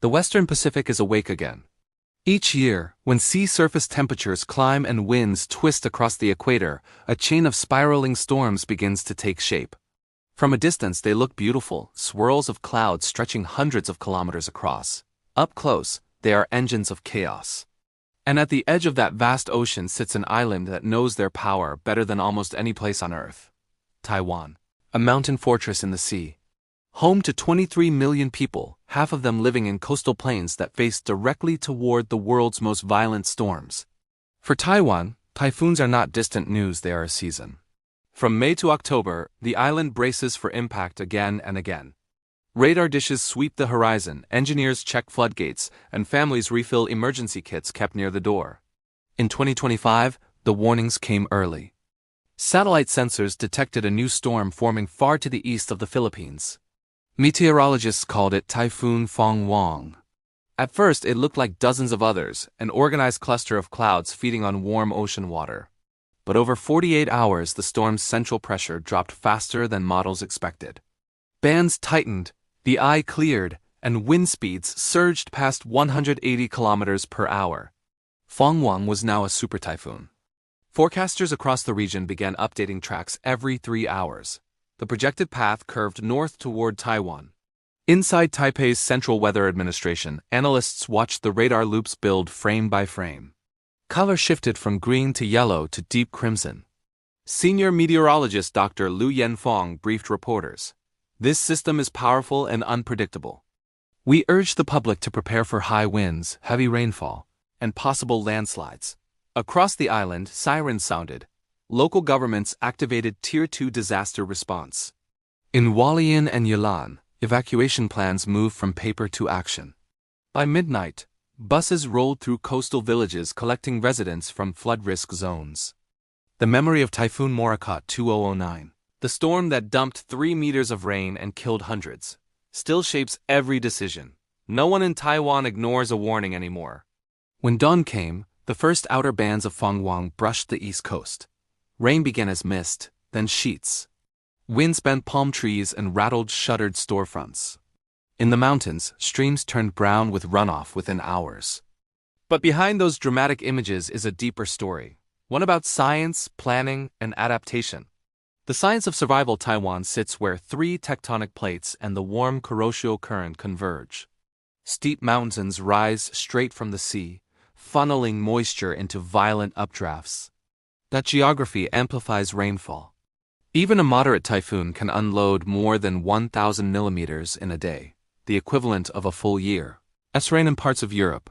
The Western Pacific is awake again. Each year, when sea surface temperatures climb and winds twist across the equator, a chain of spiraling storms begins to take shape. From a distance they look beautiful, swirls of clouds stretching hundreds of kilometers across. Up close, they are engines of chaos. And at the edge of that vast ocean sits an island that knows their power better than almost any place on Earth. Taiwan, a mountain fortress in the sea. Home to 23 million people, half of them living in coastal plains that face directly toward the world's most violent storms. For Taiwan, typhoons are not distant news, they are a season. From May to October, the island braces for impact again and again. Radar dishes sweep the horizon, engineers check floodgates, and families refill emergency kits kept near the door. In 2025, the warnings came early. Satellite sensors detected a new storm forming far to the east of the Philippines. Meteorologists called it Typhoon Fong-Wong. At first, it looked like dozens of others, an organized cluster of clouds feeding on warm ocean water. But over 48 hours, the storm's central pressure dropped faster than models expected. Bands tightened, the eye cleared, and wind speeds surged past 180 kilometers per hour. Fong-Wong was now a super typhoon. Forecasters across the region began updating tracks every 3 hours. The projected path curved north toward Taiwan. Inside Taipei's Central Weather Administration, analysts watched the radar loops build frame by frame. Color shifted from green to yellow to deep crimson. Senior meteorologist Dr. Liu Yanfeng briefed reporters. This system is powerful and unpredictable. We urge the public to prepare for high winds, heavy rainfall, and possible landslides. Across the island, sirens sounded. Local governments activated Tier 2 disaster response. In Hualien and Yilan, evacuation plans moved from paper to action. By midnight, buses rolled through coastal villages collecting residents from flood risk zones. The memory of Typhoon Morakot 2009, the storm that dumped 3 meters of rain and killed hundreds, still shapes every decision. No one in Taiwan ignores a warning anymore. When dawn came, the first outer bands of Fong-Wong brushed the east coast. Rain began as mist, then sheets. Winds bent palm trees and rattled shuttered storefronts. In the mountains, streams turned brown with runoff within hours. But behind those dramatic images is a deeper story, one about science, planning, and adaptation. The science of survival Taiwan sits where 3 tectonic plates and the warm Kuroshio current converge. Steep mountains rise straight from the sea, funneling moisture into violent updrafts. That geography amplifies rainfall. Even a moderate typhoon can unload more than 1,000 millimeters in a day, the equivalent of a full year. That's rain in parts of Europe.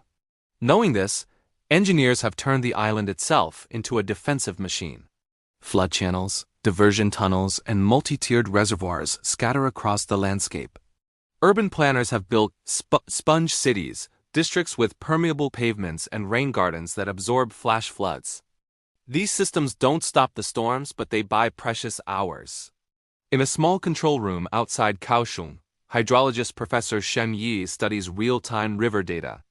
Knowing this, engineers have turned the island itself into a defensive machine. Flood channels, diversion tunnels, and multi-tiered reservoirs scatter across the landscape. Urban planners have built sponge cities, districts with permeable pavements and rain gardens that absorb flash floods. These systems don't stop the storms, but they buy precious hours. In a small control room outside Kaohsiung, hydrologist Professor Shen Yi studies real-time river data.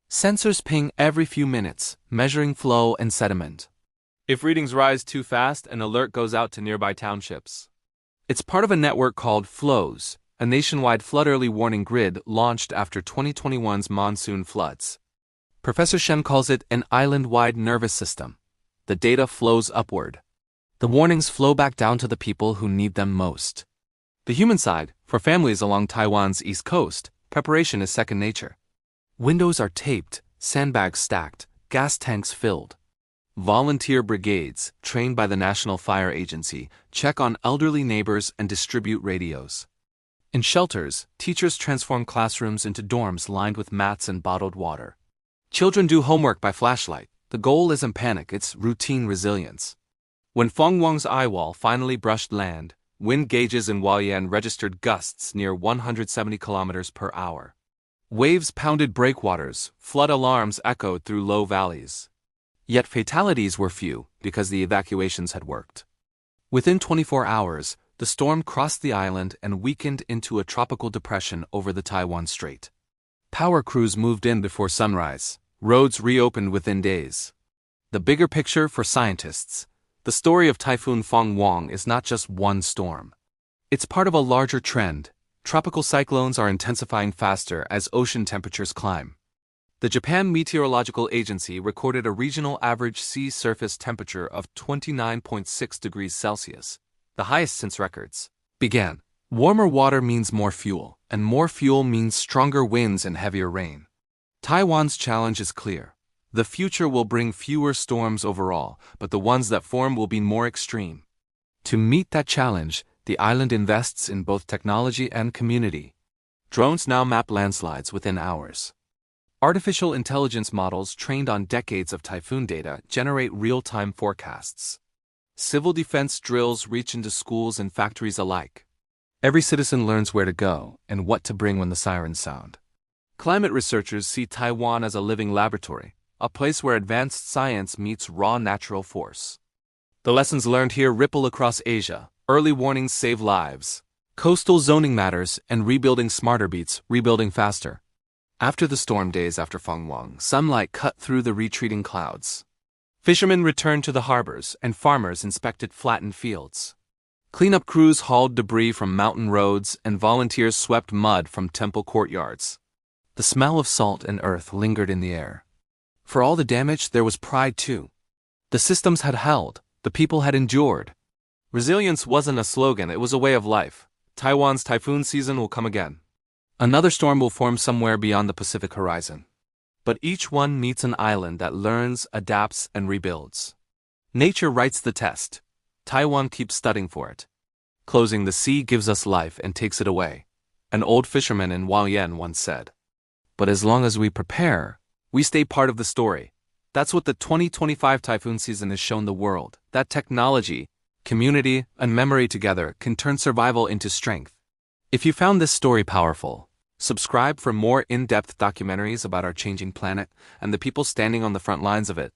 Sensors ping every few minutes, measuring flow and sediment. If readings rise too fast, an alert goes out to nearby townships. It's part of a network called FLOWS, a nationwide flood early warning grid launched after 2021's monsoon floods. Professor Shen calls it an island-wide nervous system. The data flows upward. The warnings flow back down to the people who need them most. The human side, for families along Taiwan's east coast, preparation is second nature. Windows are taped, sandbags stacked, gas tanks filled. Volunteer brigades, trained by the National Fire Agency, check on elderly neighbors and distribute radios. In shelters, teachers transform classrooms into dorms lined with mats and bottled water. Children do homework by flashlight. The goal isn't panic, it's routine resilience. When Fong-Wong's eye wall finally brushed land, wind gauges in Hualien registered gusts near 170 kilometers per hour. Waves pounded breakwaters, flood alarms echoed through low valleys. Yet fatalities were few because the evacuations had worked. Within 24 hours, the storm crossed the island and weakened into a tropical depression over the Taiwan Strait. Power crews moved in before sunrise. Roads reopened within days. The bigger picture for scientists, the story of Typhoon Fong-Wong is not just one storm. It's part of a larger trend, Tropical cyclones are intensifying faster as ocean temperatures climb. The Japan Meteorological Agency recorded a regional average sea surface temperature of 29.6 degrees Celsius, the highest since records began. Warmer water means more fuel, and more fuel means stronger winds and heavier rain. Taiwan's challenge is clear. The future will bring fewer storms overall, but the ones that form will be more extreme. To meet that challenge, the island invests in both technology and community. Drones now map landslides within hours. Artificial intelligence models trained on decades of typhoon data generate real-time forecasts. Civil defense drills reach into schools and factories alike. Every citizen learns where to go and what to bring when the sirens sound. Climate researchers see Taiwan as a living laboratory, a place where advanced science meets raw natural force. The lessons learned here ripple across Asia. Early warnings save lives. Coastal zoning matters, and rebuilding smarter beats rebuilding faster. After the storm days after Fong-Wong, sunlight cut through the retreating clouds. Fishermen returned to the harbors, and farmers inspected flattened fields. Cleanup crews hauled debris from mountain roads, and volunteers swept mud from temple courtyards. The smell of salt and earth lingered in the air. For all the damage, there was pride too. The systems had held, the people had endured. Resilience wasn't a slogan, it was a way of life. Taiwan's typhoon season will come again. Another storm will form somewhere beyond the Pacific horizon. But each one meets an island that learns, adapts, and rebuilds. Nature writes the test. Taiwan keeps studying for it. Closing the sea gives us life and takes it away, an old fisherman in Hualien once said. But as long as we prepare, we stay part of the story. That's what the 2025 typhoon season has shown the world, that technology, community, and memory together can turn survival into strength. If you found this story powerful, subscribe for more in-depth documentaries about our changing planet and the people standing on the front lines of it.